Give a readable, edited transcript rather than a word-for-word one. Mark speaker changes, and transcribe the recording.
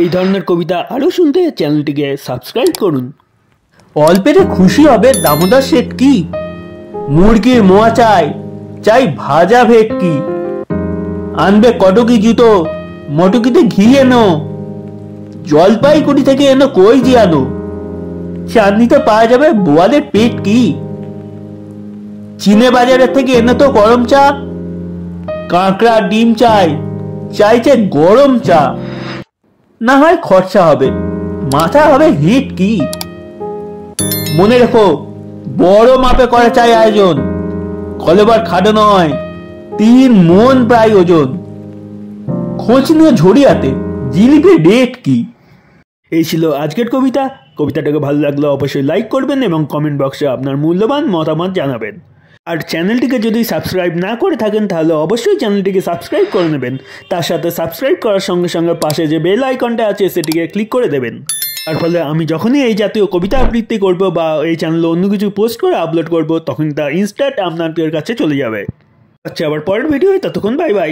Speaker 1: এই ধরনের কবিতা আরও শুনতে চ্যানেলটিকে সাবস্ক্রাইব করুন।
Speaker 2: অল্পেতে খুশি হবে দামোদর শেঠ কি, মুরগির মোয়া চাই চাই ভাজা ভেটকি, আনবে কটকি জুতো মটকিতে ঘি এনো, জলপাইগুড়ি থেকে এনো কই জিয়ানো, চাঁদনিতে পাওয়া যাবে বোয়ালের পেট কি, চিনে বাজারের থেকে এনে তো গরম চা, কাঁকড়া ডিম চাই চাইছে গরম চা, না হয় খরচা হবে মাথা হবে হিট কি, মনে রেখো বড় মাপে করা চাই আয়োজন, কলেবার খাটো নয় 3 মন প্রায় ওজন, খোঁজ নিয়ে ঝরিয়াতে জিলিপির রেট কি।
Speaker 1: এই ছিল আজকের কবিতা। কবিতাটাকে ভালো লাগলে অবশ্যই লাইক করবেন এবং কমেন্ট বক্সে আপনার মূল্যবান মতামত জানাবেন। আর চ্যানেলটিকে যদি সাবস্ক্রাইব না করে থাকেন তাহলে অবশ্যই চ্যানেলটিকে সাবস্ক্রাইব করে নেবেন। তার সাথে সাবস্ক্রাইব করার সঙ্গে সঙ্গে পাশে যে বেল আইকনটা আছে সেটিকে ক্লিক করে দেবেন। তার ফলে আমি যখনই এই জাতীয় কবিতা আবৃত্তি করব বা এই চ্যানেলে অন্য কিছু পোস্ট করে আপলোড করব তখন তা ইনস্ট্যান্ট আপনাদের কাছে চলে যাবে। আচ্ছা, আবার পরের ভিডিও, ততক্ষণ বাই বাই।